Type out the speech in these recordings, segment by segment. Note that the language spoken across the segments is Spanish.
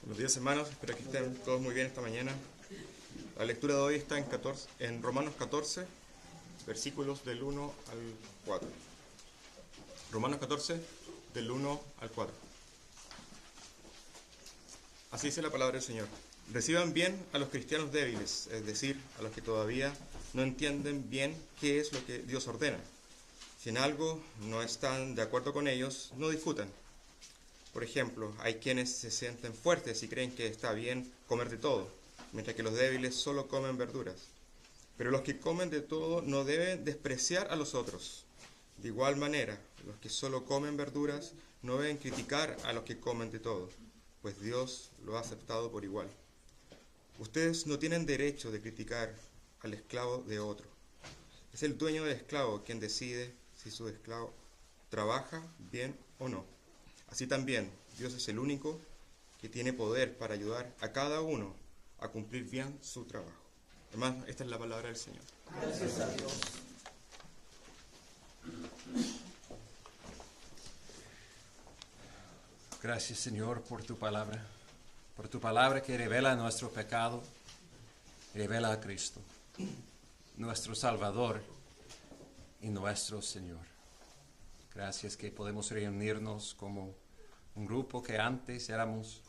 Buenos días, hermanos. Espero que estén todos muy bien esta mañana. La lectura de hoy está en Romanos 14, versículos del 1 al 4. Romanos 14, del 1 al 4. Así dice la palabra del Señor. Reciban bien a los cristianos débiles, es decir, a los que todavía no entienden bien qué es lo que Dios ordena. Si en algo no están de acuerdo con ellos, no discutan. Por ejemplo, hay quienes se sienten fuertes y creen que está bien comer de todo, mientras que los débiles solo comen verduras. Pero los que comen de todo no deben despreciar a los otros. De igual manera, los que solo comen verduras no deben criticar a los que comen de todo, pues Dios lo ha aceptado por igual. Ustedes no tienen derecho de criticar al esclavo de otro. Es el dueño del esclavo quien decide si su esclavo trabaja bien o no. Así también, Dios es el único que tiene poder para ayudar a cada uno a cumplir bien su trabajo. Hermanos, esta es la palabra del Señor. Gracias a Dios. Gracias, Señor, por tu palabra que revela nuestro pecado, revela a Cristo, nuestro Salvador y nuestro Señor. Gracias que podemos reunirnos como un grupo que antes éramos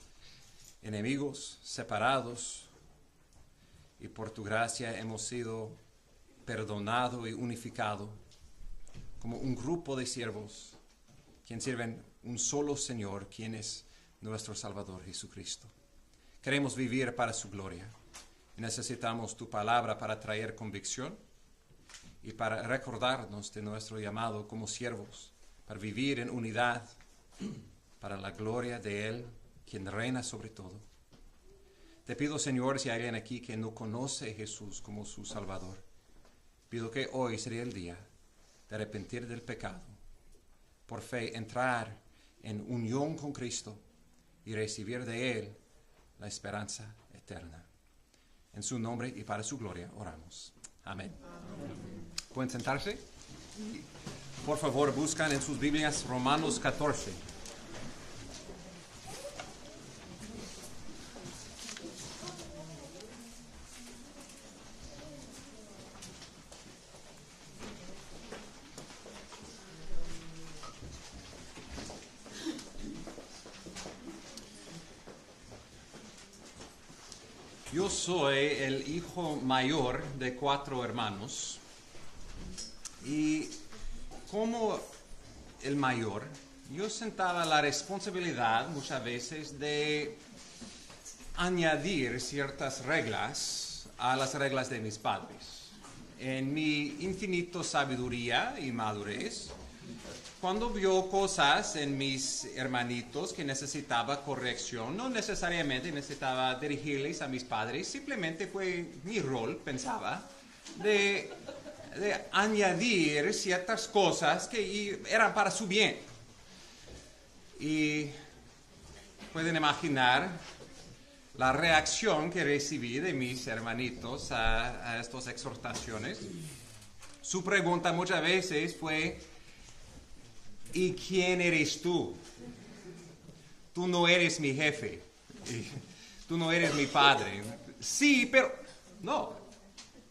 enemigos, separados, y por tu gracia hemos sido perdonados y unificados como un grupo de siervos quienes sirven un solo Señor, quien es nuestro Salvador Jesucristo. Queremos vivir para su gloria y necesitamos tu palabra para traer convicción y para recordarnos de nuestro llamado como siervos, para vivir en unidad, para la gloria de Él, quien reina sobre todo. Te pido, Señor, si hay alguien aquí que no conoce a Jesús como su Salvador, pido que hoy sería el día de arrepentir del pecado, por fe entrar en unión con Cristo y recibir de Él la esperanza eterna. En su nombre y para su gloria oramos. Amén. ¿Pueden sentarse? Por favor, buscan en sus Biblias Romanos 14. Yo soy el hijo mayor de 4 hermanos y como el mayor, yo sentaba la responsabilidad muchas veces de añadir ciertas reglas a las reglas de mis padres. En mi infinita sabiduría y madurez, cuando vio cosas en mis hermanitos que necesitaba corrección, no necesariamente necesitaba dirigirles a mis padres, simplemente fue mi rol, pensaba, de añadir ciertas cosas que eran para su bien. Y pueden imaginar la reacción que recibí de mis hermanitos a estas exhortaciones. Su pregunta muchas veces fue: ¿y quién eres tú? Tú no eres mi jefe. Tú no eres mi padre. Sí, pero no.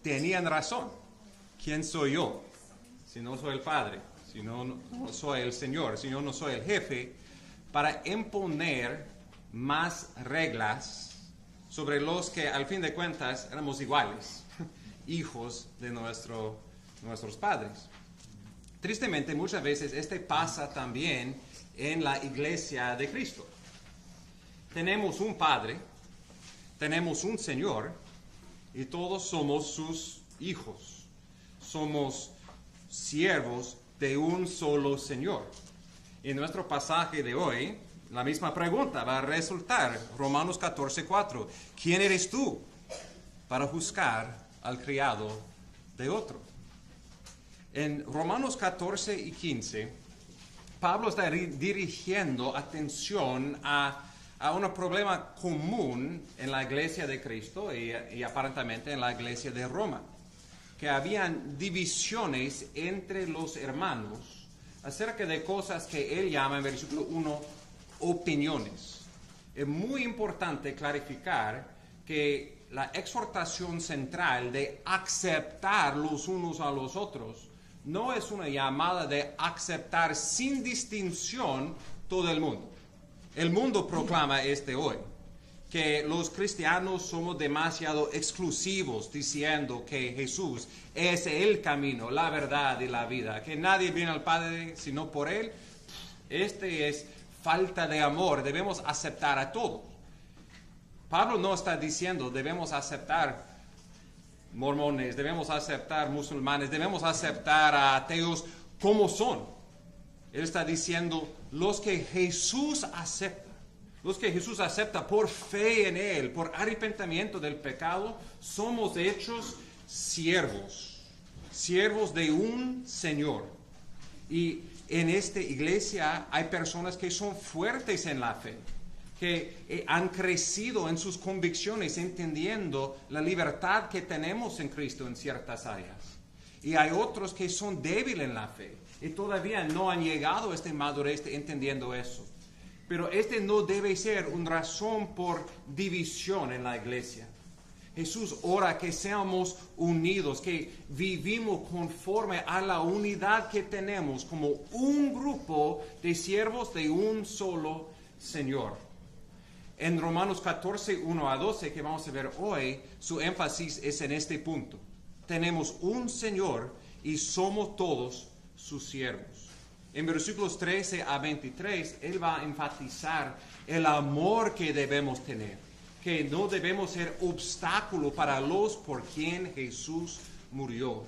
Tenían razón. ¿Quién soy yo? Si no soy el padre, si no soy el Señor, si yo no soy el jefe, para imponer más reglas sobre los que al fin de cuentas éramos iguales, hijos de nuestros padres. Tristemente, muchas veces pasa también en la iglesia de Cristo. Tenemos un Padre, tenemos un Señor, y todos somos sus hijos. Somos siervos de un solo Señor. En nuestro pasaje de hoy, la misma pregunta va a resultar, Romanos 14:4. ¿Quién eres tú para juzgar al criado de otro? En Romanos 14 y 15, Pablo está dirigiendo atención a un problema común en la iglesia de Cristo y aparentemente en la iglesia de Roma, que habían divisiones entre los hermanos acerca de cosas que él llama en versículo 1 opiniones. es muy importante clarificar que la exhortación central de aceptar los unos a los otros no es una llamada de aceptar sin distinción todo el mundo. El mundo proclama hoy, que los cristianos somos demasiado exclusivos diciendo que Jesús es el camino, la verdad y la vida, que nadie viene al Padre sino por Él. Es falta de amor, debemos aceptar a todos. Pablo no está diciendo debemos aceptar mormones, debemos aceptar musulmanes, debemos aceptar a ateos como son. Él está diciendo los que Jesús acepta. Los que Jesús acepta por fe en Él, por arrepentimiento del pecado, somos hechos siervos de un Señor. Y en esta iglesia hay personas que son fuertes en la fe, que han crecido en sus convicciones, entendiendo la libertad que tenemos en Cristo en ciertas áreas. Y hay otros que son débiles en la fe y todavía no han llegado a esta madurez entendiendo eso. Pero no debe ser una razón por división en la iglesia. Jesús ora que seamos unidos, que vivimos conforme a la unidad que tenemos como un grupo de siervos de un solo Señor. En Romanos 14, 1 a 12, que vamos a ver hoy, su énfasis es en este punto. Tenemos un Señor y somos todos sus siervos. En versículos 13 a 23, Él va a enfatizar el amor que debemos tener, que no debemos ser obstáculo para los por quien Jesús murió.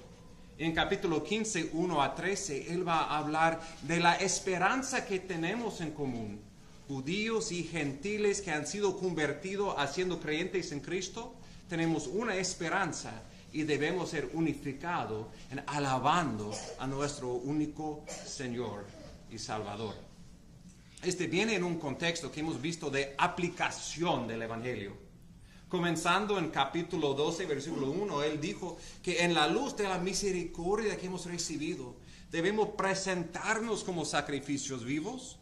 En capítulo 15, 1 a 13, Él va a hablar de la esperanza que tenemos en común. Judíos y gentiles que han sido convertidos haciendo creyentes en Cristo, tenemos una esperanza y debemos ser unificados en alabando a nuestro único Señor y Salvador. Viene en un contexto que hemos visto de aplicación del Evangelio. Comenzando en capítulo 12, versículo 1, Él dijo que en la luz de la misericordia que hemos recibido, debemos presentarnos como sacrificios vivos,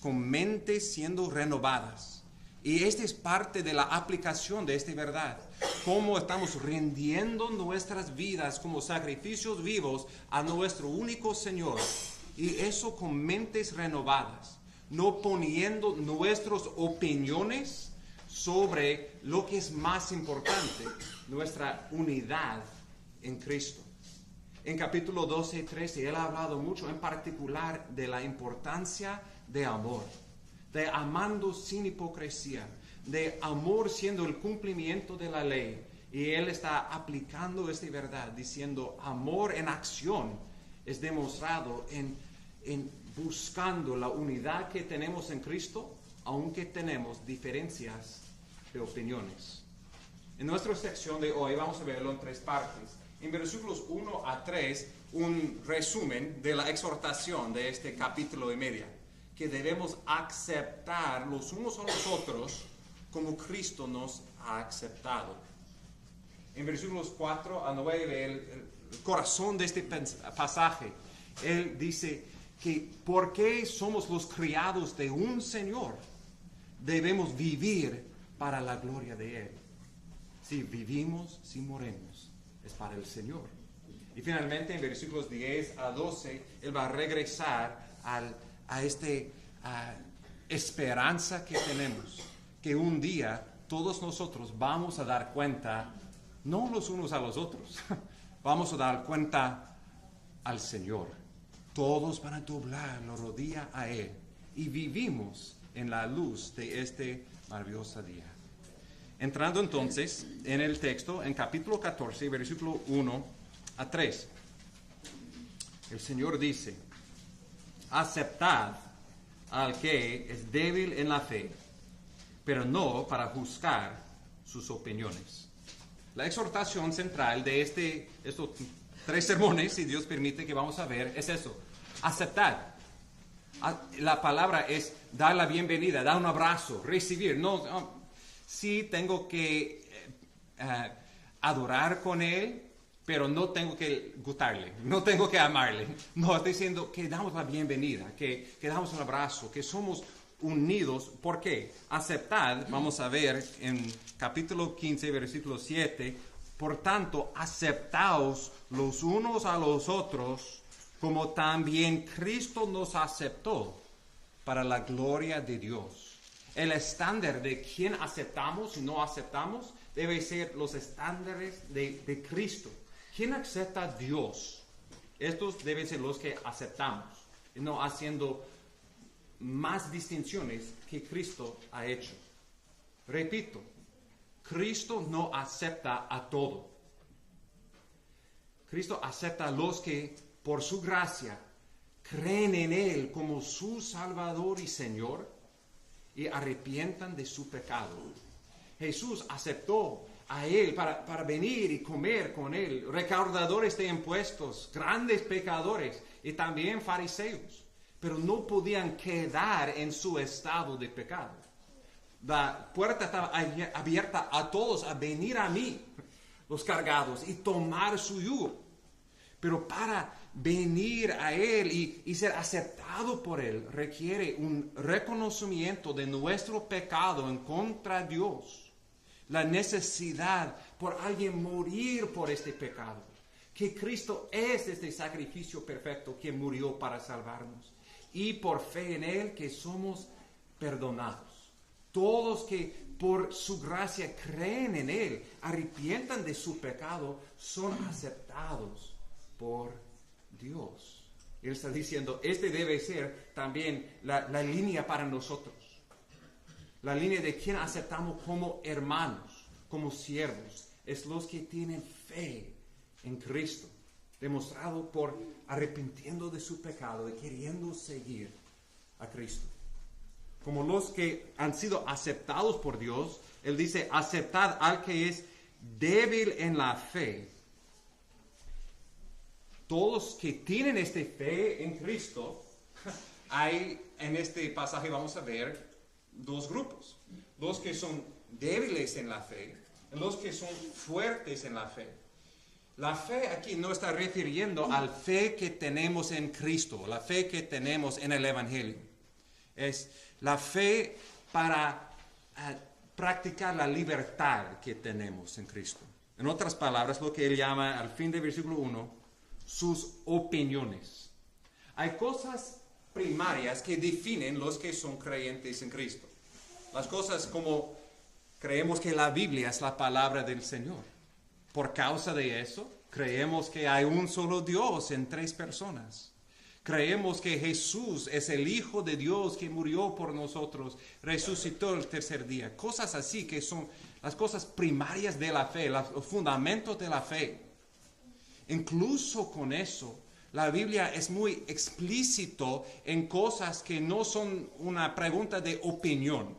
con mentes siendo renovadas. Y esta es parte de la aplicación de esta verdad. Cómo estamos rindiendo nuestras vidas como sacrificios vivos a nuestro único Señor. Y eso con mentes renovadas. No poniendo nuestras opiniones sobre lo que es más importante. Nuestra unidad en Cristo. En capítulo 12 y 13, Él ha hablado mucho en particular de la importancia de amor. De amando sin hipocresía, de amor siendo el cumplimiento de la ley. Y Él está aplicando esta verdad, diciendo amor en acción es demostrado en buscando la unidad que tenemos en Cristo, aunque tenemos diferencias de opiniones. En nuestra sección de hoy vamos a verlo en tres partes. En versículos 1 a 3, un resumen de la exhortación de este capítulo y medio, que debemos aceptar los unos a los otros como Cristo nos ha aceptado. En versículos 4 a 9, el corazón de este pasaje, Él dice que porque somos los criados de un Señor, debemos vivir para la gloria de Él. Si vivimos, si morimos, es para el Señor. Y finalmente en versículos 10 a 12, Él va a regresar a esta esperanza que tenemos, que un día todos nosotros vamos a dar cuenta, no los unos a los otros, vamos a dar cuenta al Señor. Todos van a doblar la rodilla a Él y vivimos en la luz de este maravilloso día. Entrando entonces en el texto, en capítulo 14, versículo 1 a 3, el Señor dice: aceptad al que es débil en la fe, pero no para juzgar sus opiniones. La exhortación central de estos tres sermones, si Dios permite que vamos a ver, es eso: aceptar. La palabra es dar la bienvenida, dar un abrazo, recibir. Sí tengo que adorar con Él, pero no tengo que gustarle, no tengo que amarle. No, estoy diciendo que damos la bienvenida, que damos un abrazo, que somos unidos. ¿Por qué? Aceptad, vamos a ver en capítulo 15, versículo 7, por tanto, aceptaos los unos a los otros, como también Cristo nos aceptó para la gloria de Dios. El estándar de quién aceptamos y no aceptamos debe ser los estándares de Cristo. ¿Quién acepta a Dios? Estos deben ser los que aceptamos, y no haciendo más distinciones que Cristo ha hecho. Repito, Cristo no acepta a todo. Cristo acepta a los que, por su gracia, creen en Él como su Salvador y Señor y arrepientan de su pecado. Jesús aceptó a Él para venir y comer con Él, recaudadores de impuestos, grandes pecadores y también fariseos, pero no podían quedar en su estado de pecado. La puerta estaba abierta a todos a venir a mí, los cargados, y tomar su yugo. Pero para venir a Él y ser aceptado por Él requiere un reconocimiento de nuestro pecado en contra de Dios. La necesidad por alguien morir por este pecado. Que Cristo es este sacrificio perfecto que murió para salvarnos. Y por fe en Él que somos perdonados. Todos que por su gracia creen en Él, arrepientan de su pecado, son aceptados por Dios. Él está diciendo, este debe ser también la línea para nosotros. La línea de quien aceptamos como hermanos, como siervos. Es los que tienen fe en Cristo, demostrado por arrepintiendo de su pecado y queriendo seguir a Cristo. Como los que han sido aceptados por Dios, Él dice, aceptad al que es débil en la fe. Todos que tienen esta fe en Cristo, hay en este pasaje vamos a ver dos grupos. Los que son débiles en la fe y los que son fuertes en la fe. La fe aquí no está refiriendo a la fe que tenemos en Cristo, la fe que tenemos en el Evangelio. Es la fe para practicar la libertad que tenemos en Cristo. En otras palabras, lo que él llama al fin del versículo 1, sus opiniones. Hay cosas primarias que definen los que son creyentes en Cristo. Las cosas como creemos que la Biblia es la palabra del Señor. Por causa de eso, creemos que hay un solo Dios en 3 personas. Creemos que Jesús es el Hijo de Dios que murió por nosotros, resucitó el tercer día. Cosas así que son las cosas primarias de la fe, los fundamentos de la fe. Incluso con eso, la Biblia es muy explícito en cosas que no son una pregunta de opinión.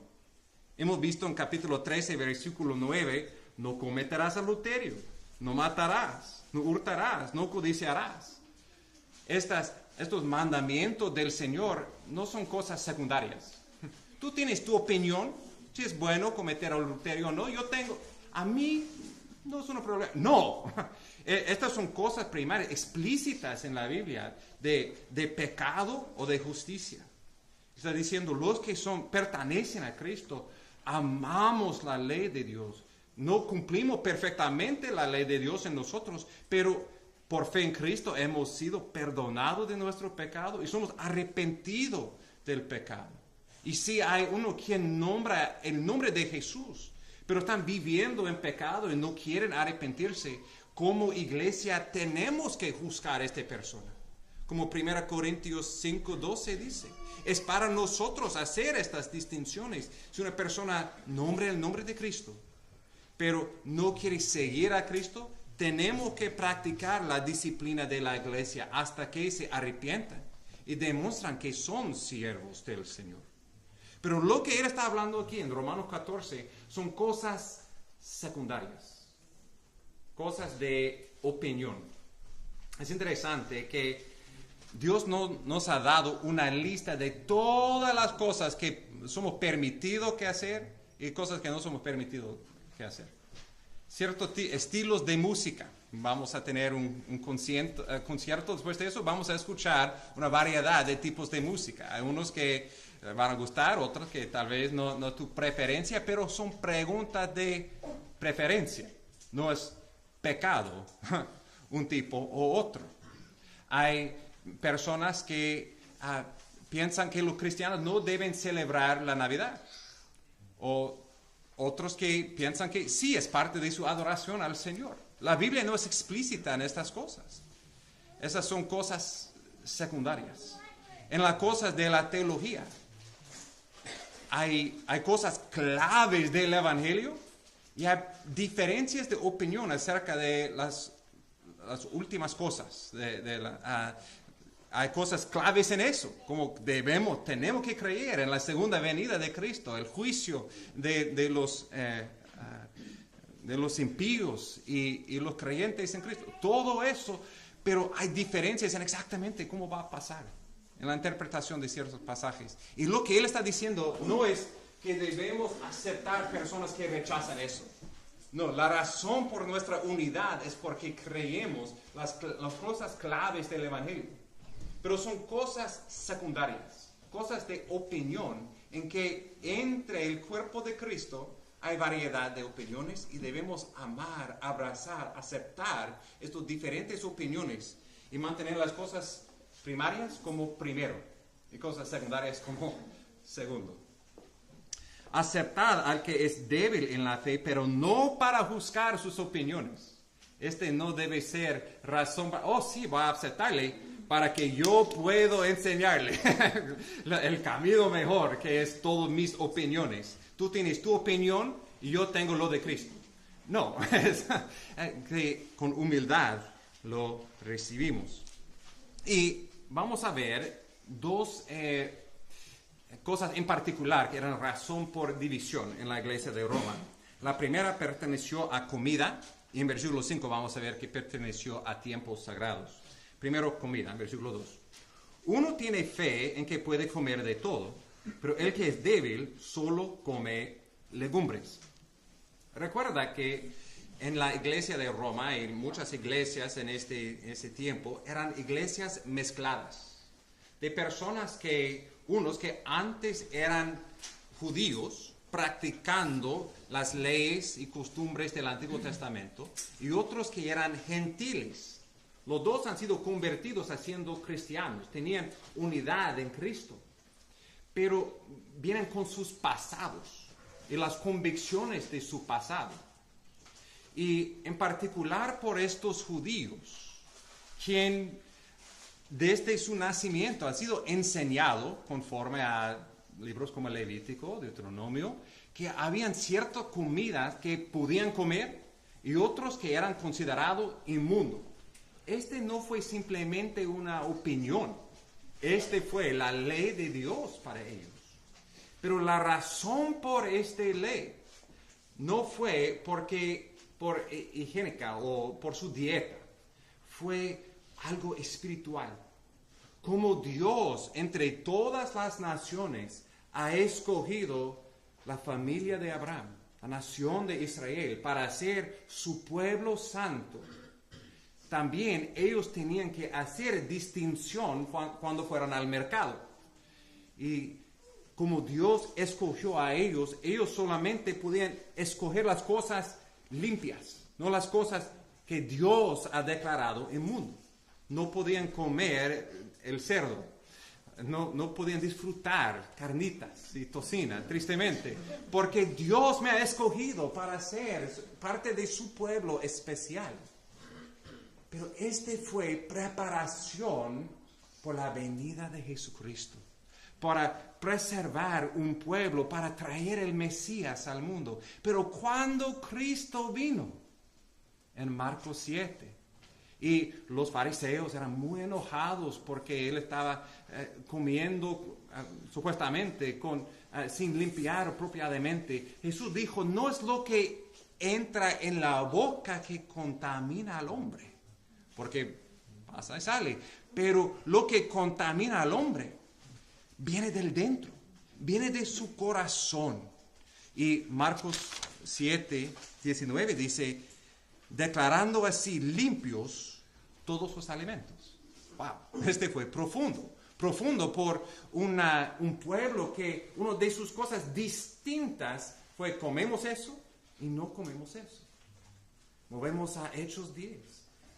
Hemos visto en capítulo 13, versículo 9, no cometerás adulterio, no matarás, no hurtarás, no codiciarás. Estos mandamientos del Señor no son cosas secundarias. Tú tienes tu opinión, si es bueno cometer adulterio o no. A mí no es un problema. No, estas son cosas primarias, explícitas en la Biblia, de pecado o de justicia. Está diciendo, los que pertenecen a Cristo, amamos la ley de Dios. No cumplimos perfectamente la ley de Dios en nosotros, pero por fe en Cristo hemos sido perdonados de nuestro pecado y somos arrepentidos del pecado. Y si hay uno quien nombra el nombre de Jesús, pero están viviendo en pecado y no quieren arrepentirse, como iglesia tenemos que juzgar a esta persona. Como 1 Corintios 5:12 dice, es para nosotros hacer estas distinciones. Si una persona nombra el nombre de Cristo, pero no quiere seguir a Cristo, tenemos que practicar la disciplina de la iglesia hasta que se arrepientan y demuestran que son siervos del Señor. Pero lo que él está hablando aquí en Romanos 14 son cosas secundarias, cosas de opinión. Es interesante que Dios no nos ha dado una lista de todas las cosas que somos permitidos que hacer y cosas que no somos permitidos que hacer. Ciertos estilos de música vamos a tener un concierto después de eso, vamos a escuchar una variedad de tipos de música. Hay unos que van a gustar, otros que tal vez no tu preferencia, pero son preguntas de preferencia. No es pecado un tipo o otro. Hay personas que piensan que los cristianos no deben celebrar la Navidad. O otros que piensan que sí es parte de su adoración al Señor. La Biblia no es explícita en estas cosas. Esas son cosas secundarias. En las cosas de la teología hay cosas claves del Evangelio y hay diferencias de opinión acerca de las últimas cosas. Hay cosas claves en eso, como tenemos que creer en la segunda venida de Cristo, el juicio de los impíos y los creyentes en Cristo. Todo eso, pero hay diferencias en exactamente cómo va a pasar en la interpretación de ciertos pasajes. Y lo que él está diciendo no es que debemos aceptar personas que rechazan eso. No, la razón por nuestra unidad es porque creemos las cosas claves del Evangelio. Pero son cosas secundarias, cosas de opinión, en que entre el cuerpo de Cristo hay variedad de opiniones y debemos amar, abrazar, aceptar estas diferentes opiniones y mantener las cosas primarias como primero y cosas secundarias como segundo. Aceptar al que es débil en la fe, pero no para juzgar sus opiniones. No debe ser razón para, sí, voy a aceptarle, para que yo pueda enseñarle el camino mejor, que es todas mis opiniones. Tú tienes tu opinión y yo tengo lo de Cristo. No, que con humildad lo recibimos. Y vamos a ver dos cosas en particular que eran razón por división en la iglesia de Roma. La primera perteneció a comida, y en versículo 5 vamos a ver que perteneció a tiempos sagrados. Primero, comida, en versículo 2. Uno tiene fe en que puede comer de todo, pero el que es débil solo come legumbres. Recuerda que en la iglesia de Roma, y muchas iglesias en ese tiempo, eran iglesias mezcladas, de personas unos que antes eran judíos, practicando las leyes y costumbres del Antiguo Testamento, y otros que eran gentiles. Los dos han sido convertidos siendo cristianos, tenían unidad en Cristo, pero vienen con sus pasados y las convicciones de su pasado. Y en particular por estos judíos, quien desde su nacimiento ha sido enseñado conforme a libros como el Levítico, Deuteronomio, que habían ciertas comidas que podían comer y otros que eran considerados inmundos. No fue simplemente una opinión, fue la ley de Dios para ellos. Pero la razón por esta ley no fue por higiénica o por su dieta, fue algo espiritual. Como Dios entre todas las naciones ha escogido la familia de Abraham, la nación de Israel, para ser su pueblo santo. También ellos tenían que hacer distinción cuando fueran al mercado. Y como Dios escogió a ellos solamente podían escoger las cosas limpias, no las cosas que Dios ha declarado inmundo. No podían comer el cerdo, no podían disfrutar carnitas y tocina, tristemente, porque Dios me ha escogido para ser parte de su pueblo especial. Pero fue preparación por la venida de Jesucristo, para preservar un pueblo, para traer el Mesías al mundo. Pero cuando Cristo vino, en Marcos 7, y los fariseos eran muy enojados porque él estaba comiendo supuestamente sin limpiar apropiadamente, Jesús dijo, no es lo que entra en la boca que contamina al hombre, porque pasa y sale, pero lo que contamina al hombre viene del dentro, viene de su corazón. Y Marcos 7, 19 dice, declarando así limpios todos los alimentos. Wow, este fue profundo por un pueblo que una de sus cosas distintas fue comemos eso y no comemos eso. Movemos a Hechos 10.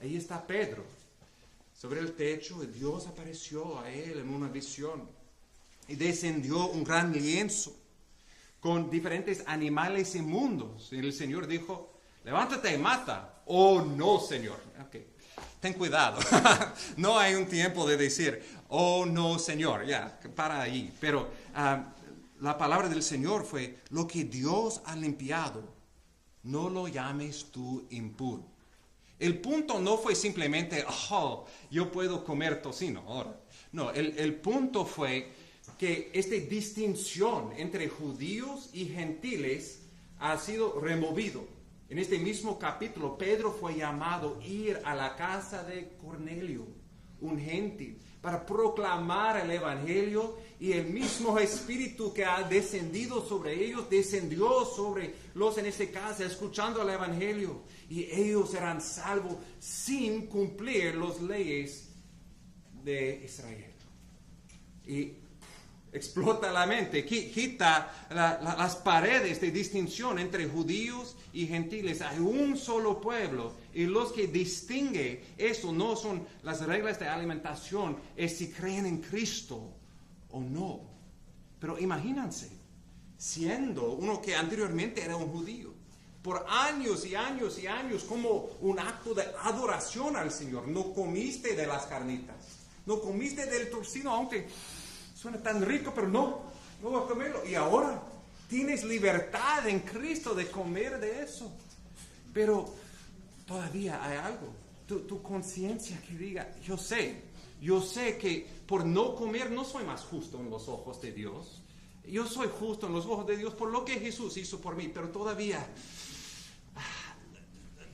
Ahí está Pedro sobre el techo y Dios apareció a él en una visión y descendió un gran lienzo con diferentes animales inmundos. Y el Señor dijo, levántate y mata. Oh, no, Señor. Okay. Ten cuidado. No hay un tiempo de decir, oh, no, Señor. Ya, para ahí. Pero la palabra del Señor fue, lo que Dios ha limpiado, no lo llames tú impuro. El punto no fue simplemente, oh, yo puedo comer tocino ahora. No, el punto fue que esta distinción entre judíos y gentiles ha sido removido. En este mismo capítulo, Pedro fue llamado a ir a la casa de Cornelio, un gentil, para proclamar el evangelio, y el mismo espíritu que ha descendido sobre ellos, descendió sobre los en esta casa, escuchando el evangelio, y ellos serán salvos sin cumplir las leyes de Israel. Y explota la mente, quita las paredes de distinción entre judíos y gentiles. Hay un solo pueblo, y los que distingue eso no son las reglas de alimentación, es si creen en Cristo o no. Pero imagínense, siendo uno que anteriormente era un judío, por años y años y años, como un acto de adoración al Señor, no comiste de las carnitas, no comiste del tocino, aunque suena tan rico, pero no voy a comerlo. Y ahora tienes libertad en Cristo de comer de eso. Pero todavía hay algo. Tu conciencia que diga, yo sé que por no comer no soy más justo en los ojos de Dios. Yo soy justo en los ojos de Dios por lo que Jesús hizo por mí, pero todavía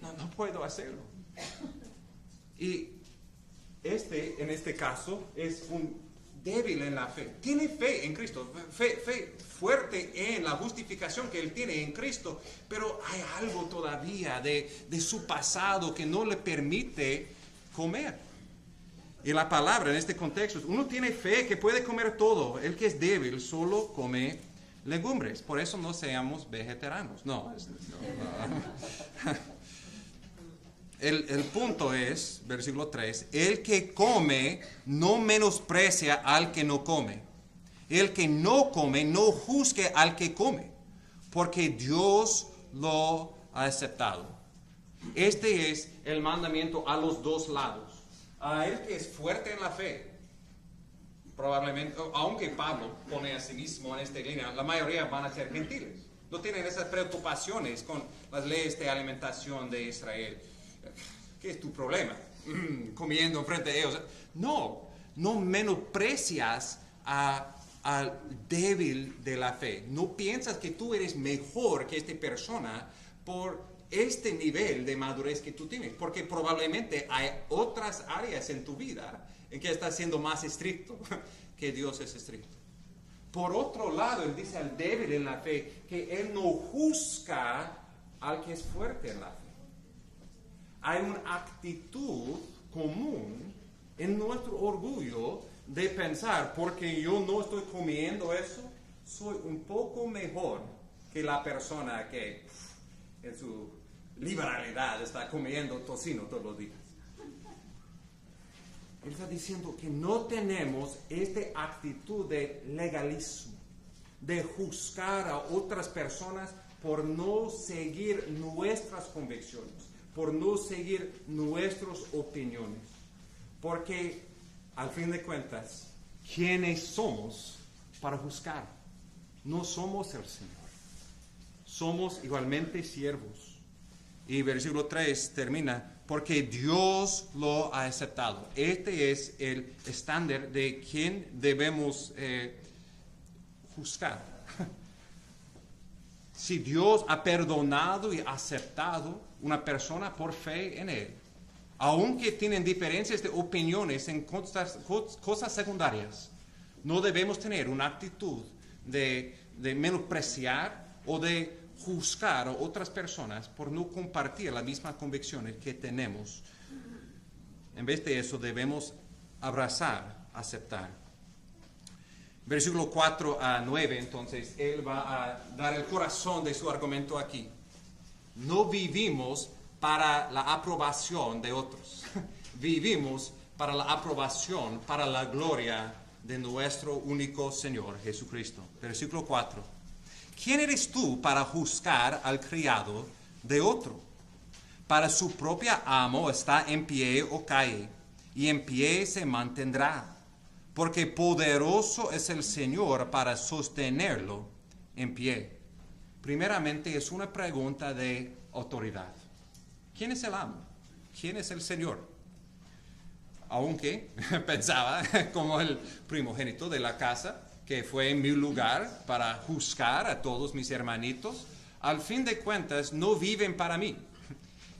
no puedo hacerlo. Y en este caso, es un débil en la fe. Tiene fe en Cristo, fe fuerte en la justificación que él tiene en Cristo, pero hay algo todavía de su pasado que no le permite comer. Y la palabra en este contexto, uno tiene fe que puede comer todo, el que es débil solo come legumbres, por eso no seamos vegetarianos. No. El punto es, versículo 3, el que come no menosprecia al que no come. El que no come no juzgue al que come, porque Dios lo ha aceptado. Este es el mandamiento a los dos lados. A el que es fuerte en la fe, probablemente, aunque Pablo pone a sí mismo en esta línea, la mayoría van a ser gentiles. No tienen esas preocupaciones con las leyes de alimentación de Israel. ¿Qué es tu problema? Comiendo enfrente de ellos. No menosprecias al débil de la fe. No piensas que tú eres mejor que esta persona por este nivel de madurez que tú tienes, porque probablemente hay otras áreas en tu vida en que estás siendo más estricto que Dios es estricto. Por otro lado, él dice al débil en la fe que él no juzga al que es fuerte en la fe. Hay una actitud común en nuestro orgullo de pensar, porque yo no estoy comiendo eso, soy un poco mejor que la persona que en su liberalidad está comiendo tocino todos los días. Él está diciendo que no tenemos esta actitud de legalismo, de juzgar a otras personas por no seguir nuestras convicciones, por no seguir nuestras opiniones. Porque, al fin de cuentas, ¿quiénes somos para juzgar? No somos el Señor. Somos igualmente siervos. Y versículo 3 termina, porque Dios lo ha aceptado. Este es el estándar de quién debemos juzgar. Si Dios ha perdonado y aceptado una persona por fe en Él, aunque tienen diferencias de opiniones en cosas secundarias, no debemos tener una actitud de menospreciar o de juzgar a otras personas por no compartir la misma convicción que tenemos. En vez de eso, debemos abrazar, aceptar. Versículo 4 a 9, entonces, él va a dar el corazón de su argumento aquí. No vivimos para la aprobación de otros. Vivimos para la aprobación, para la gloria de nuestro único Señor Jesucristo. Versículo 4. ¿Quién eres tú para juzgar al criado de otro? Para su propia amo está en pie o cae, y en pie se mantendrá, porque poderoso es el Señor para sostenerlo en pie. Primeramente es una pregunta de autoridad. ¿Quién es el amo? ¿Quién es el Señor? Aunque pensaba como el primogénito de la casa, que fue en mi lugar para juzgar a todos mis hermanitos, al fin de cuentas no viven para mí,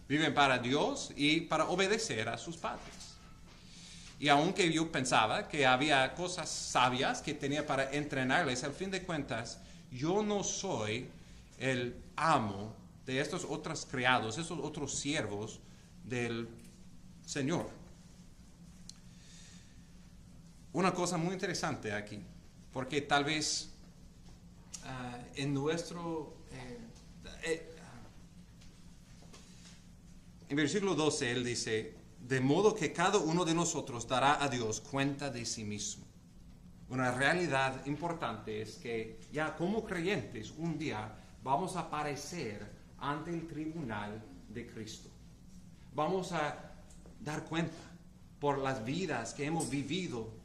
viven para Dios y para obedecer a sus padres. Y aunque yo pensaba que había cosas sabias que tenía para entrenarles, al fin de cuentas yo no soy el amo de estos otros criados, estos otros siervos del Señor. Una cosa muy interesante aquí, porque tal vez en nuestro... en versículo 12 él dice, de modo que cada uno de nosotros dará a Dios cuenta de sí mismo. Una realidad importante es que ya como creyentes un día vamos a aparecer ante el tribunal de Cristo. Vamos a dar cuenta por las vidas que hemos vivido.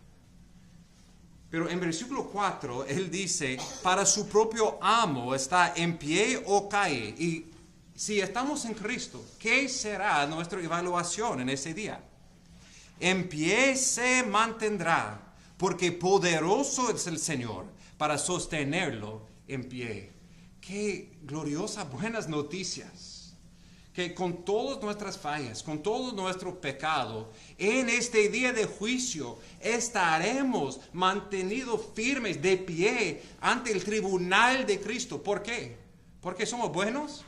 Pero en versículo 4, él dice, para su propio amo está en pie o cae. Y si estamos en Cristo, ¿qué será nuestra evaluación en ese día? En pie se mantendrá, porque poderoso es el Señor para sostenerlo en pie. Qué gloriosas, buenas noticias. Que con todas nuestras fallas, con todo nuestro pecado, en este día de juicio estaremos mantenidos firmes de pie ante el tribunal de Cristo. ¿Por qué? ¿Porque somos buenos?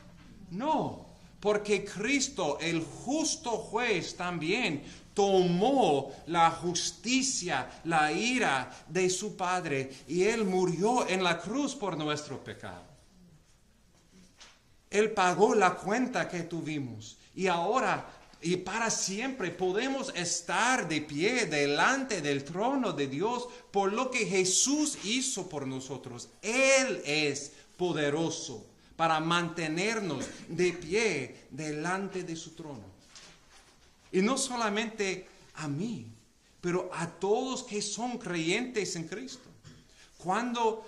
No, porque Cristo, el justo juez, también tomó la justicia, la ira de su Padre, y Él murió en la cruz por nuestro pecado. Él pagó la cuenta que tuvimos y ahora y para siempre podemos estar de pie delante del trono de Dios por lo que Jesús hizo por nosotros. Él es poderoso para mantenernos de pie delante de su trono. Y no solamente a mí, pero a todos que son creyentes en Cristo. Cuando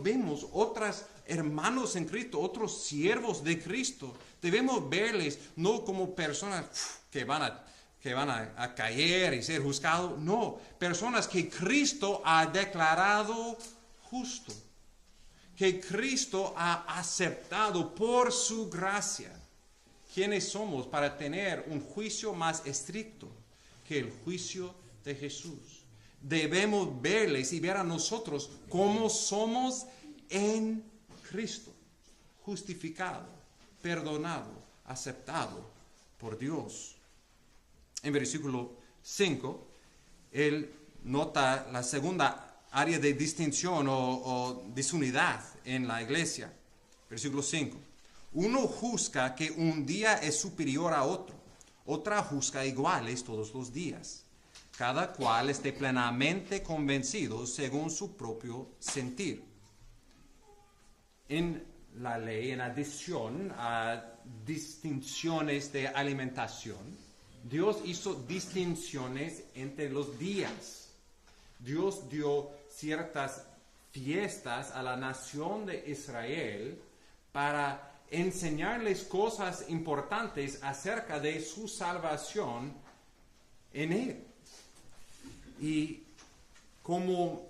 vemos otras hermanos en Cristo, otros siervos de Cristo, debemos verles no como personas que van a caer y ser juzgados, no, personas que Cristo ha declarado justo, que Cristo ha aceptado por su gracia. ¿Quiénes somos para tener un juicio más estricto que el juicio de Jesús? Debemos verles y ver a nosotros cómo somos en Cristo, justificado, perdonado, aceptado por Dios. En versículo 5, él nota la segunda área de distinción o desunidad en la iglesia. Versículo 5. Uno juzga que un día es superior a otro, otra juzga iguales todos los días. Cada cual esté plenamente convencido según su propio sentir. En la ley, en adición a distinciones de alimentación, Dios hizo distinciones entre los días. Dios dio ciertas fiestas a la nación de Israel para enseñarles cosas importantes acerca de su salvación en Él. Y como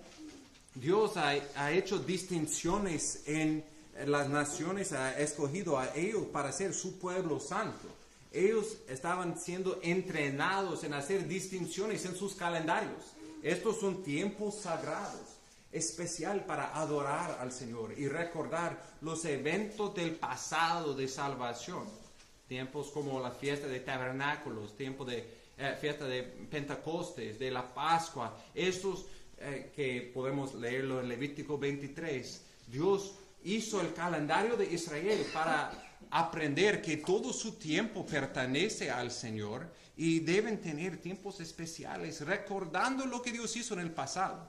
Dios ha hecho distinciones en las naciones, ha escogido a ellos para ser su pueblo santo. Ellos estaban siendo entrenados en hacer distinciones en sus calendarios. Estos son tiempos sagrados. especial para adorar al Señor y recordar los eventos del pasado de salvación. Tiempos como la fiesta de tabernáculos, tiempo de fiesta de Pentecostes, de la Pascua, estos que podemos leerlo en Levítico 23. Dios hizo el calendario de Israel para aprender que todo su tiempo pertenece al Señor y deben tener tiempos especiales recordando lo que Dios hizo en el pasado.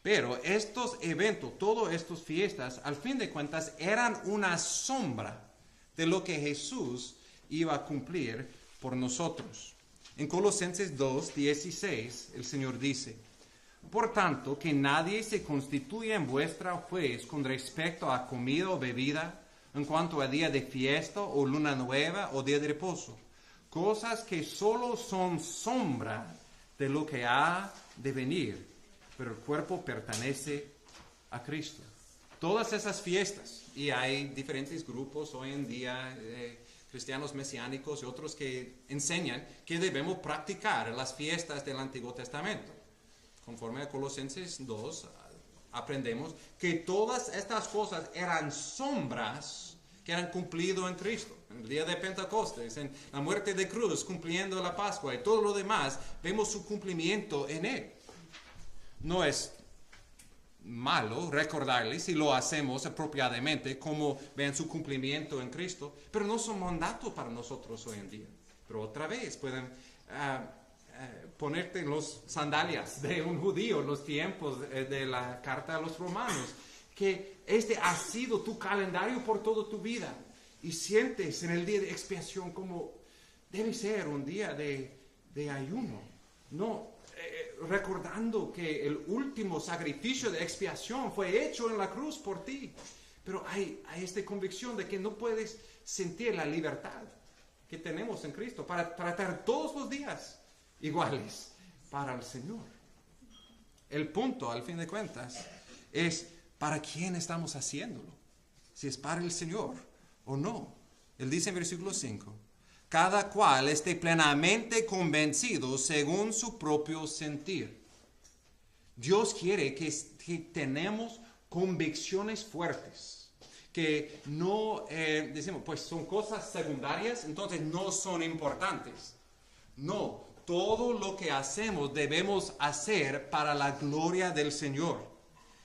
Pero estos eventos, todas estas fiestas, al fin de cuentas, eran una sombra de lo que Jesús iba a cumplir por nosotros. En Colosenses 2:16, el Señor dice: por tanto, que nadie se constituya en vuestra juez con respecto a comida o bebida, en cuanto a día de fiesta o luna nueva o día de reposo, cosas que solo son sombra de lo que ha de venir, pero el cuerpo pertenece a Cristo. Todas esas fiestas, y hay diferentes grupos hoy en día, cristianos mesiánicos y otros que enseñan que debemos practicar las fiestas del Antiguo Testamento. Conforme a Colosenses 2, aprendemos que todas estas cosas eran sombras que eran cumplido en Cristo. En el día de Pentecostes, en la muerte de cruz, cumpliendo la Pascua y todo lo demás, vemos su cumplimiento en Él. No es malo recordarles si lo hacemos apropiadamente, como ven su cumplimiento en Cristo, pero no son mandatos para nosotros hoy en día. Pero otra vez pueden ponerte en los sandalias de un judío en los tiempos de la carta a los romanos, que este ha sido tu calendario por toda tu vida y sientes en el día de expiación como debe ser un día de ayuno, no recordando que el último sacrificio de expiación fue hecho en la cruz por ti. Pero hay esta convicción de que no puedes sentir la libertad que tenemos en Cristo para tratar todos los días iguales para el Señor. El punto, al fin de cuentas, es para quién estamos haciéndolo. Si es para el Señor o no. Él dice en versículo 5: cada cual esté plenamente convencido según su propio sentir. Dios quiere que tenemos convicciones fuertes, que no decimos, pues son cosas secundarias, entonces no son importantes. No, todo lo que hacemos debemos hacer para la gloria del Señor.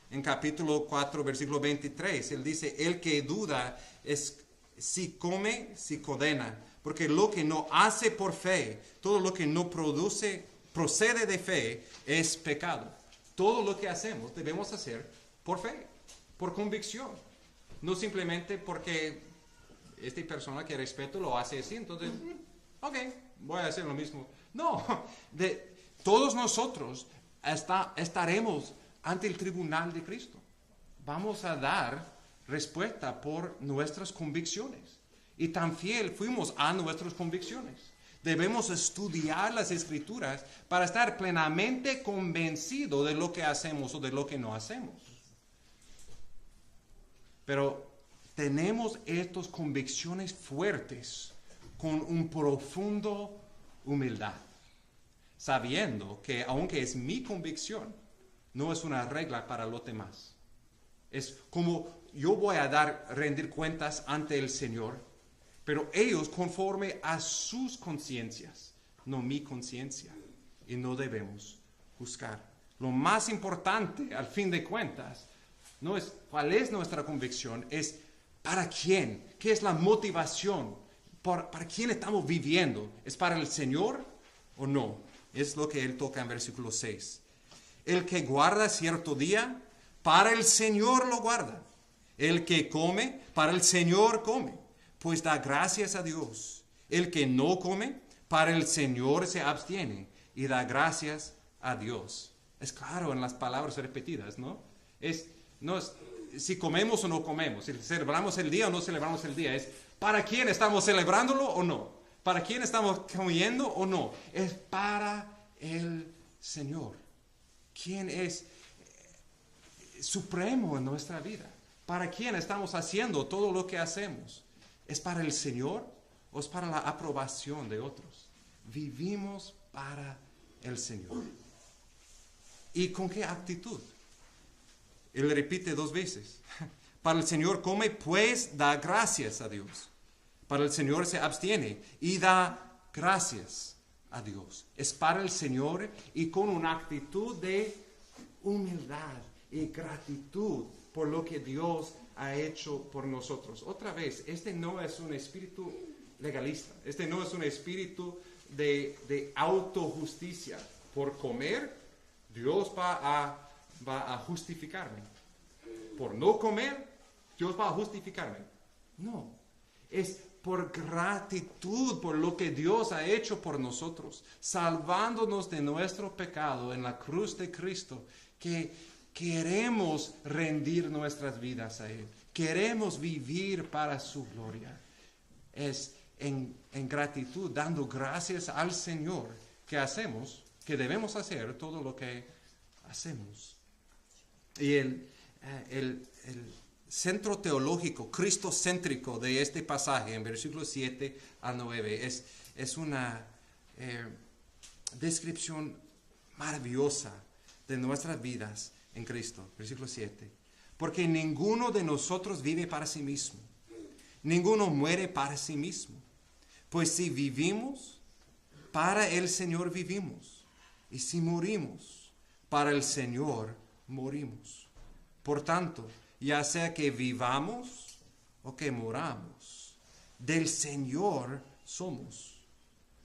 En capítulo 4, versículo 23, Él dice: el que duda es si come, si condena. Porque lo que no hace por fe, todo lo que no procede de fe, es pecado. Todo lo que hacemos debemos hacer por fe, por convicción. No simplemente porque esta persona que respeto lo hace así, entonces, ok, voy a hacer lo mismo. No, todos nosotros estaremos ante el tribunal de Cristo. Vamos a dar respuesta por nuestras convicciones. Y tan fiel fuimos a nuestras convicciones. Debemos estudiar las Escrituras para estar plenamente convencidos de lo que hacemos o de lo que no hacemos. Pero tenemos estas convicciones fuertes con un profundo humildad, sabiendo que aunque es mi convicción, no es una regla para los demás. Es como yo voy a rendir cuentas ante el Señor, pero ellos conforme a sus conciencias, no mi conciencia, y no debemos juzgar. Lo más importante, al fin de cuentas, no es cuál es nuestra convicción, es para quién, qué es la motivación, para quién estamos viviendo. ¿Es para el Señor o no? Es lo que Él toca en versículo 6. El que guarda cierto día, para el Señor lo guarda. El que come, para el Señor come, pues da gracias a Dios. El que no come, para el Señor se abstiene y da gracias a Dios. Es claro en las palabras repetidas, ¿no? No es si comemos o no comemos, si celebramos el día o no celebramos el día. Es para quién estamos celebrándolo o no, para quién estamos comiendo o no. Es para el Señor. ¿Quién es supremo en nuestra vida? ¿Para quién estamos haciendo todo lo que hacemos? ¿Es para el Señor o es para la aprobación de otros? Vivimos para el Señor. ¿Y con qué actitud? Él repite 2 veces. Para el Señor come, pues da gracias a Dios. Para el Señor se abstiene y da gracias a Dios. Es para el Señor y con una actitud de humildad y gratitud por lo que Dios ha hecho por nosotros. Otra vez, este no es un espíritu legalista. Este no es un espíritu de autojusticia. Por comer, Dios va a justificarme. Por no comer, Dios va a justificarme. No, es por gratitud por lo que Dios ha hecho por nosotros, salvándonos de nuestro pecado en la cruz de Cristo, que queremos rendir nuestras vidas a Él. Queremos vivir para su gloria. Es en gratitud, dando gracias al Señor, que debemos hacer todo lo que hacemos. Y el centro teológico, cristocéntrico de este pasaje, en versículos 7 al 9, es una descripción maravillosa de nuestras vidas en Cristo. Versículo 7. Porque ninguno de nosotros vive para sí mismo, ninguno muere para sí mismo. Pues si vivimos, para el Señor vivimos, y si morimos, para el Señor morimos. Por tanto, ya sea que vivamos o que moramos, del Señor somos.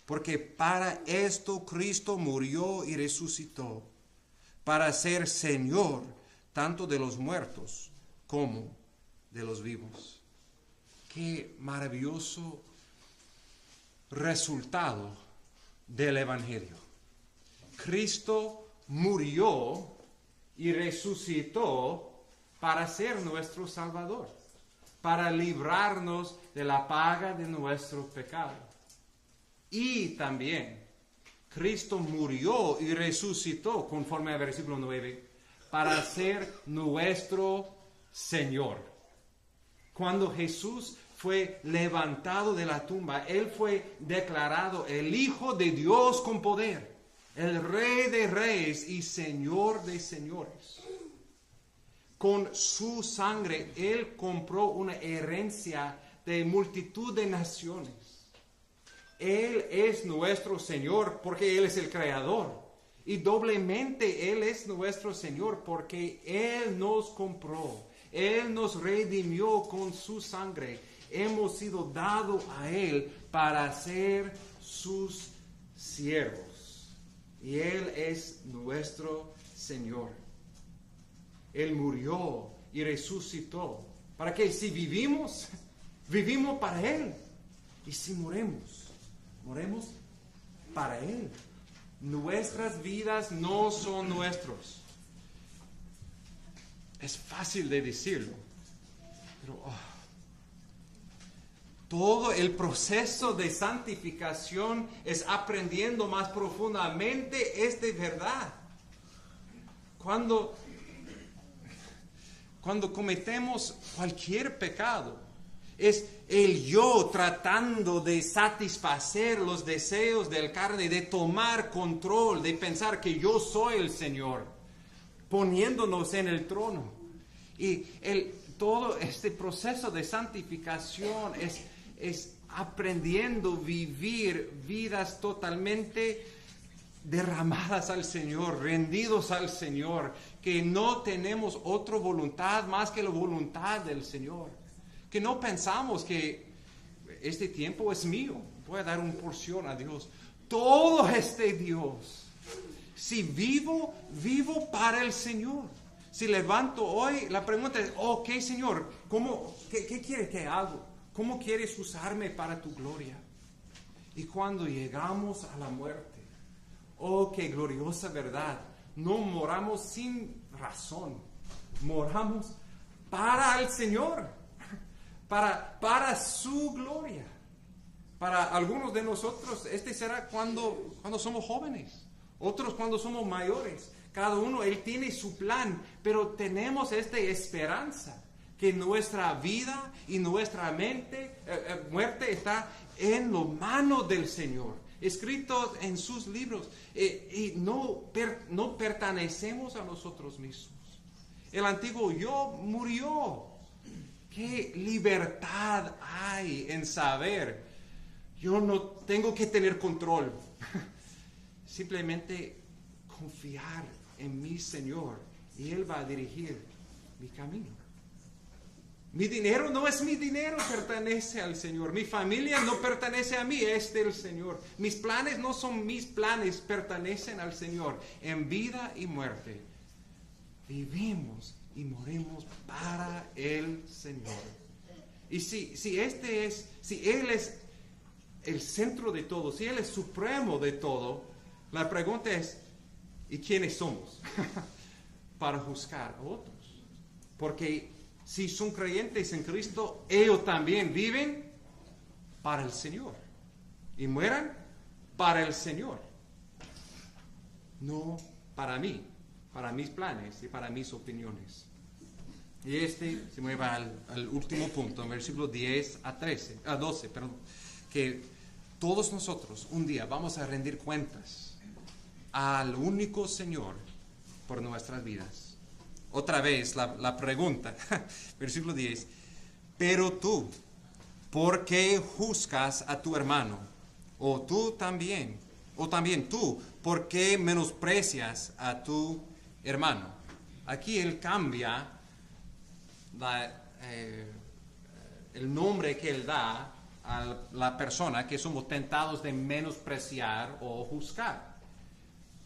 Porque para esto Cristo murió y resucitó, para ser Señor tanto de los muertos como de los vivos. Qué maravilloso resultado del Evangelio. Cristo murió y resucitó para ser nuestro Salvador, para librarnos de la paga de nuestro pecado. Y también Cristo murió y resucitó, conforme al versículo 9, para ser nuestro Señor. Cuando Jesús fue levantado de la tumba, Él fue declarado el Hijo de Dios con poder, el Rey de Reyes y Señor de Señores. Con su sangre, Él compró una herencia de multitud de naciones. Él es nuestro Señor porque Él es el Creador. Y doblemente Él es nuestro Señor porque Él nos compró. Él nos redimió con su sangre. Hemos sido dados a Él para ser sus siervos. Y Él es nuestro Señor. Él murió y resucitó. ¿Para qué? Si vivimos, vivimos para Él. Y si moremos, moremos para Él. Nuestras vidas no son nuestros. Es fácil de decirlo, pero todo el proceso de santificación es aprendiendo más profundamente esta verdad. Cuando cometemos cualquier pecado, es el yo tratando de satisfacer los deseos del carne, de tomar control, de pensar que yo soy el Señor, poniéndonos en el trono. Y todo este proceso de santificación es aprendiendo a vivir vidas totalmente derramadas al Señor, rendidos al Señor, que no tenemos otra voluntad más que la voluntad del Señor. Que no pensamos que este tiempo es mío, voy a dar una porción a Dios. Todo es de Dios. Si vivo para el Señor. Si levanto hoy, la pregunta es, ok, Señor, ¿qué quieres que haga? ¿Cómo quieres usarme para tu gloria? Y cuando llegamos a la muerte, oh, qué gloriosa verdad, no moramos sin razón, moramos para el Señor. Para su gloria. Para algunos de nosotros, este será cuando somos jóvenes. Otros cuando somos mayores. Cada uno, Él tiene su plan. Pero tenemos esta esperanza. Que nuestra vida y nuestra muerte está en las manos del Señor. Escrito en sus libros. Y no pertenecemos a nosotros mismos. El antiguo yo murió. ¿Qué libertad hay en saber? Yo no tengo que tener control. Simplemente confiar en mi Señor y Él va a dirigir mi camino. Mi dinero no es mi dinero, pertenece al Señor. Mi familia no pertenece a mí, es del Señor. Mis planes no son mis planes, pertenecen al Señor. En vida y muerte vivimos y morimos para el Señor. Y si Él es el centro de todo, si Él es supremo de todo, la pregunta es, ¿y quiénes somos? Para juzgar a otros. Porque si son creyentes en Cristo, ellos también viven para el Señor. Y mueran para el Señor. No para mí, para mis planes y para mis opiniones. Y se mueve al último punto, en versículo 10 a 12, que todos nosotros un día vamos a rendir cuentas al único Señor por nuestras vidas. Otra vez la pregunta, versículo 10, pero tú, ¿por qué juzgas a tu hermano? O también tú, ¿por qué menosprecias a tu hermano? Aquí él cambia el nombre que él da a la persona que somos tentados de menospreciar o juzgar.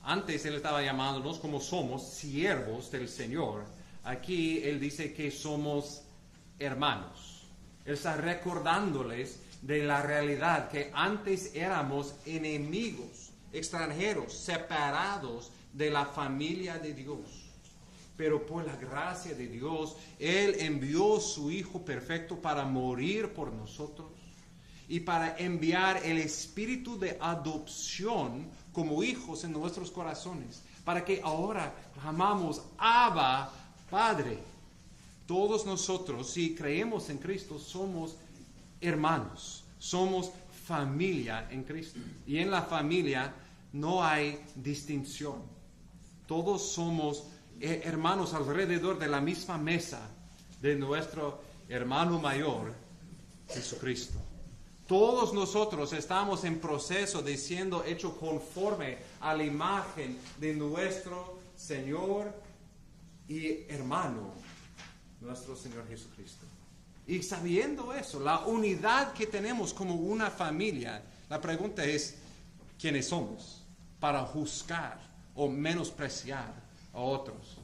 Antes él estaba llamándonos como somos siervos del Señor. Aquí él dice que somos hermanos. Él está recordándoles de la realidad que antes éramos enemigos, extranjeros, separados de la familia de Dios. Pero por la gracia de Dios, Él envió su Hijo perfecto para morir por nosotros y para enviar el espíritu de adopción como hijos en nuestros corazones, para que ahora clamamos, Abba, Padre. Todos nosotros, si creemos en Cristo, somos hermanos, somos familia en Cristo. Y en la familia no hay distinción. Todos somos hermanos alrededor de la misma mesa de nuestro hermano mayor, Jesucristo. Todos nosotros estamos en proceso de siendo hechos conforme a la imagen de nuestro Señor y hermano, nuestro Señor Jesucristo. Y sabiendo eso, la unidad que tenemos como una familia, la pregunta es, ¿quiénes somos para juzgar o menospreciar a otros?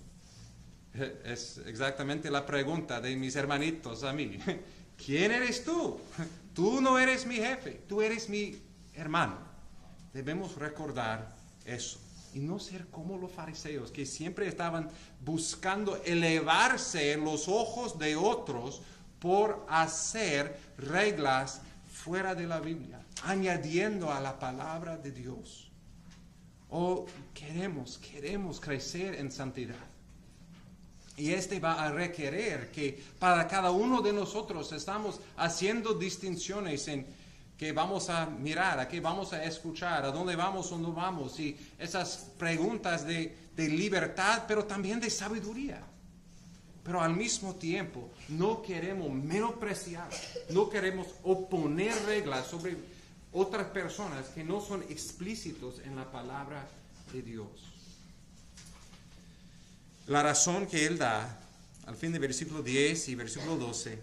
Es exactamente la pregunta de mis hermanitos a mí. ¿Quién eres tú? Tú no eres mi jefe, tú eres mi hermano. Debemos recordar eso y no ser como los fariseos que siempre estaban buscando elevarse en los ojos de otros por hacer reglas fuera de la Biblia, añadiendo a la palabra de Dios. O queremos crecer en santidad. Y va a requerir que para cada uno de nosotros estamos haciendo distinciones en qué vamos a mirar, a qué vamos a escuchar, a dónde vamos o no vamos. Y esas preguntas de libertad, pero también de sabiduría. Pero al mismo tiempo no queremos menospreciar, no queremos oponer reglas sobre otras personas que no son explícitos en la palabra de Dios. La razón que él da al fin de versículo 10 y versículo 12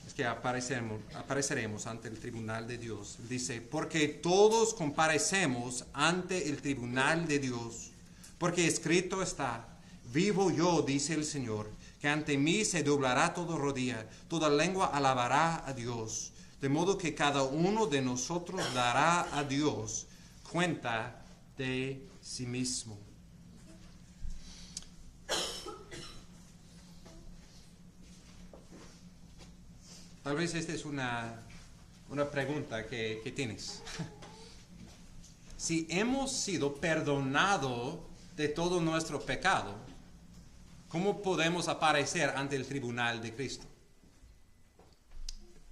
es que apareceremos ante el tribunal de Dios. Dice, porque todos comparecemos ante el tribunal de Dios, porque escrito está, vivo yo, dice el Señor, que ante mí se doblará toda rodilla, toda lengua alabará a Dios, de modo que cada uno de nosotros dará a Dios cuenta de sí mismo. Tal vez esta es una pregunta que tienes. Si hemos sido perdonados de todo nuestro pecado, ¿cómo podemos aparecer ante el tribunal de Cristo?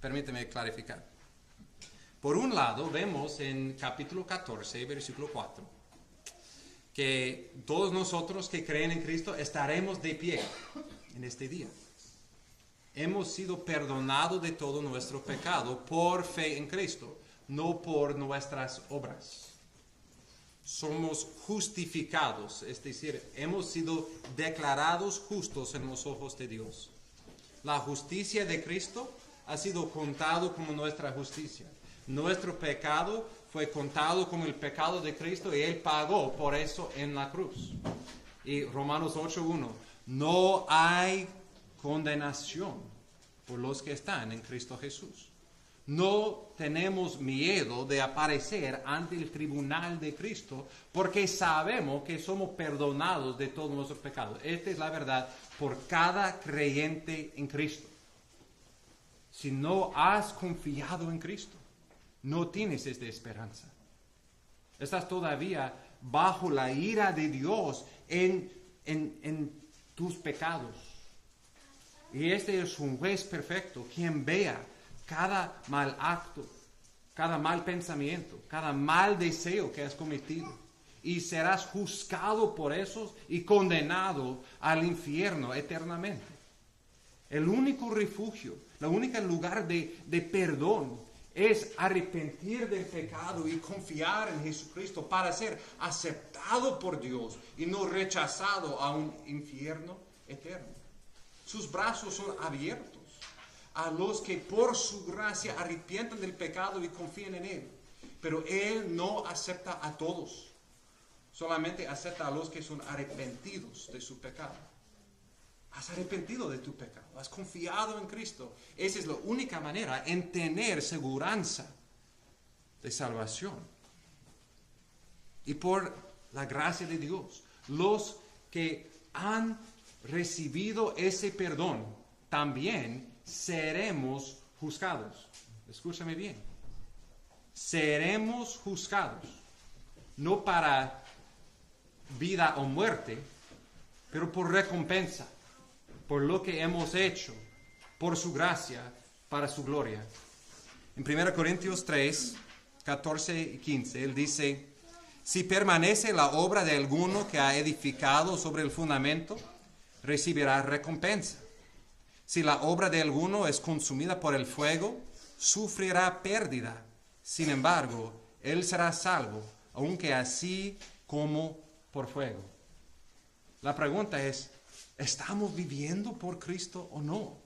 Permíteme clarificar. Por un lado, vemos en capítulo 14, versículo 4, que todos nosotros que creen en Cristo estaremos de pie en este día. Hemos sido perdonados de todo nuestro pecado por fe en Cristo, no por nuestras obras. Somos justificados, es decir, hemos sido declarados justos en los ojos de Dios. La justicia de Cristo ha sido contado como nuestra justicia. Nuestro pecado fue contado como el pecado de Cristo y Él pagó por eso en la cruz. Y Romanos 8:1, no hay condenación por los que están en Cristo Jesús. No tenemos miedo de aparecer ante el tribunal de Cristo porque sabemos que somos perdonados de todos nuestros pecados. Esta es la verdad por cada creyente en Cristo. Si no has confiado en Cristo, no tienes esta esperanza. Estás todavía bajo la ira de Dios en tus pecados. Y este es un juez perfecto, quien vea cada mal acto, cada mal pensamiento, cada mal deseo que has cometido. Y serás juzgado por eso y condenado al infierno eternamente. El único refugio, el único lugar de perdón es arrepentir del pecado y confiar en Jesucristo para ser aceptado por Dios y no rechazado a un infierno eterno. Sus brazos son abiertos a los que por su gracia arrepientan del pecado y confían en Él. Pero Él no acepta a todos, solamente acepta a los que son arrepentidos de su pecado. Has arrepentido de tu pecado, has confiado en Cristo. Esa es la única manera en tener seguridad de salvación. Y por la gracia de Dios, los que han recibido ese perdón, también seremos juzgados. Escúchame bien. Seremos juzgados, no para vida o muerte, pero por recompensa, por lo que hemos hecho, por su gracia, para su gloria. En 1 Corintios 3, 14 y 15, él dice, si permanece la obra de alguno que ha edificado sobre el fundamento, recibirá recompensa. Si la obra de alguno es consumida por el fuego, sufrirá pérdida. Sin embargo, él será salvo, aunque así como por fuego. La pregunta es, ¿estamos viviendo por Cristo o no?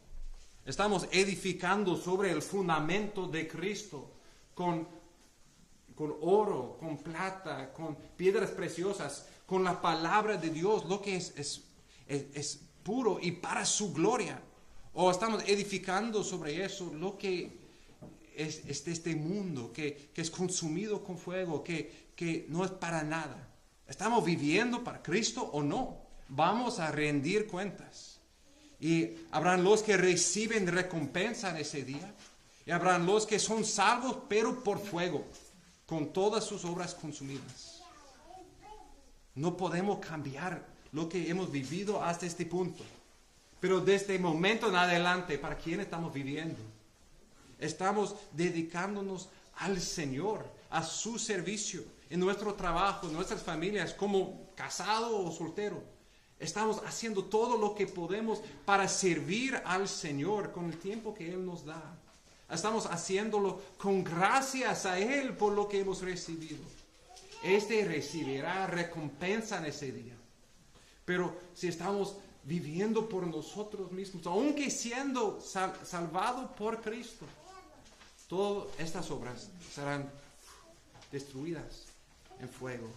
¿Estamos edificando sobre el fundamento de Cristo con oro, con plata, con piedras preciosas, con la palabra de Dios, lo que es puro y para su gloria? ¿O estamos edificando sobre eso lo que es este mundo, que es consumido con fuego, que no es para nada? ¿Estamos viviendo para Cristo o no? Vamos a rendir cuentas. Y habrán los que reciben recompensa en ese día. Y habrán los que son salvos, pero por fuego, con todas sus obras consumidas. No podemos cambiar lo que hemos vivido hasta este punto. Pero desde el momento en adelante, ¿para quién estamos viviendo? Estamos dedicándonos al Señor, a su servicio, en nuestro trabajo, en nuestras familias, como casado o soltero. Estamos haciendo todo lo que podemos para servir al Señor con el tiempo que Él nos da. Estamos haciéndolo con gracias a Él por lo que hemos recibido. Este recibirá recompensa en ese día. Pero si estamos viviendo por nosotros mismos, aunque siendo salvados por Cristo, todas estas obras serán destruidas en fuego.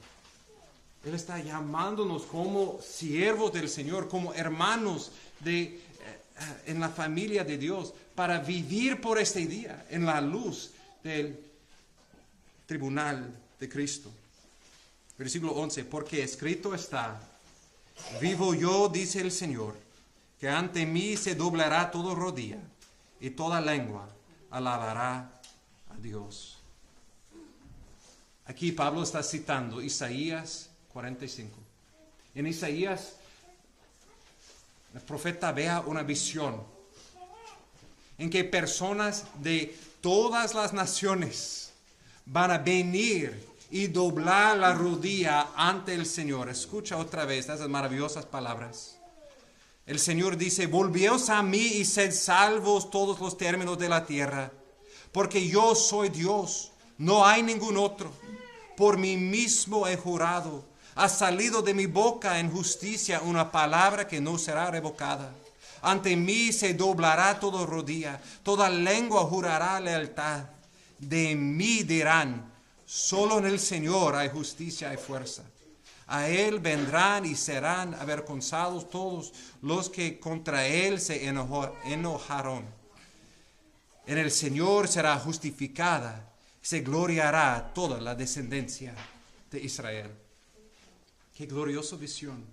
Él está llamándonos como siervos del Señor, como hermanos en la familia de Dios, para vivir por este día en la luz del tribunal de Cristo. Versículo 11, porque escrito está, vivo yo, dice el Señor, que ante mí se doblará toda rodilla y toda lengua alabará a Dios. Aquí Pablo está citando Isaías 45. En Isaías, el profeta vea una visión en que personas de todas las naciones van a venir y doblar la rodilla ante el Señor. Escucha otra vez esas maravillosas palabras. El Señor dice, volvíos a mí y sed salvos todos los términos de la tierra, porque yo soy Dios, no hay ningún otro. Por mí mismo he jurado, ha salido de mi boca en justicia una palabra que no será revocada. Ante mí se doblará toda rodilla, toda lengua jurará lealtad. De mí dirán, solo en el Señor hay justicia y fuerza. A Él vendrán y serán avergonzados todos los que contra Él se enojaron. En el Señor será justificada, se gloriará toda la descendencia de Israel. Qué gloriosa visión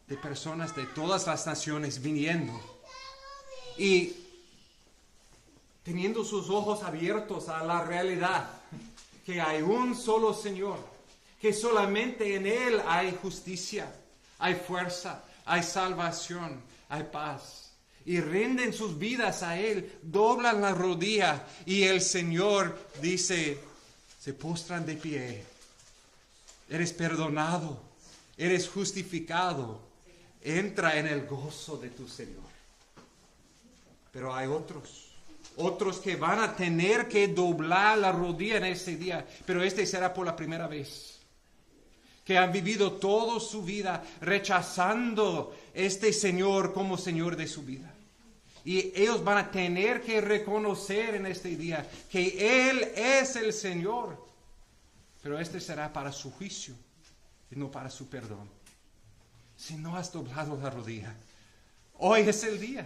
de personas de todas las naciones viniendo y teniendo sus ojos abiertos a la realidad que hay un solo Señor, que solamente en Él hay justicia, hay fuerza, hay salvación, hay paz. Y rinden sus vidas a Él, doblan la rodilla y el Señor dice, se postran de pie. Eres perdonado, eres justificado, entra en el gozo de tu Señor. Pero hay otros que van a tener que doblar la rodilla en ese día, pero este será por la primera vez. Que han vivido toda su vida rechazando este Señor como Señor de su vida. Y ellos van a tener que reconocer en este día que Él es el Señor. Pero este será para su juicio y no para su perdón. Si no has doblado la rodilla, hoy es el día.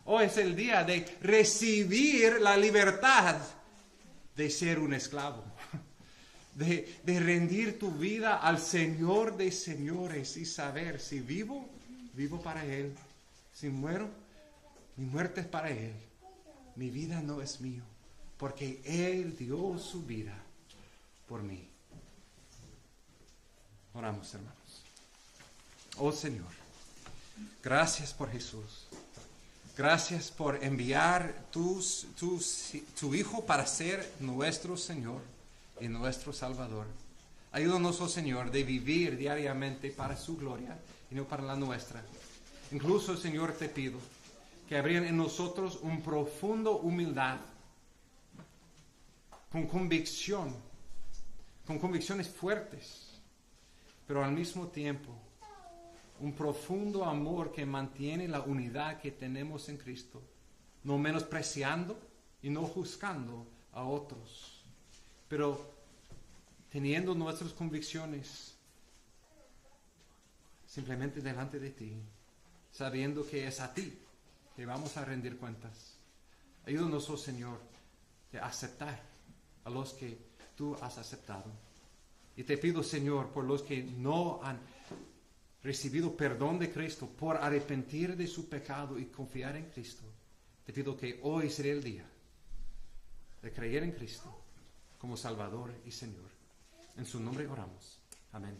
Hoy es el día de recibir la libertad de ser un esclavo. De rendir tu vida al Señor de señores y saber si vivo, vivo para Él. Si muero, mi muerte es para Él. Mi vida no es mío, porque Él dio su vida por mí. Oramos, hermanos. Oh Señor, gracias por Jesús. Gracias por enviar tu Hijo para ser nuestro Señor y nuestro Salvador. Ayúdanos, oh Señor, de vivir diariamente para su gloria y no para la nuestra. Incluso, Señor, te pido que abran en nosotros un profundo humildad, con convicciones fuertes, pero al mismo tiempo un profundo amor que mantiene la unidad que tenemos en Cristo, no menospreciando y no juzgando a otros, pero teniendo nuestras convicciones simplemente delante de ti, sabiendo que es a ti que vamos a rendir cuentas. Ayúdanos, oh Señor, de aceptar a los que tú has aceptado. Y te pido, Señor, por los que no han recibido perdón de Cristo, por arrepentir de su pecado y confiar en Cristo, te pido que hoy sea el día de creer en Cristo como Salvador y Señor. En su nombre oramos. Amén.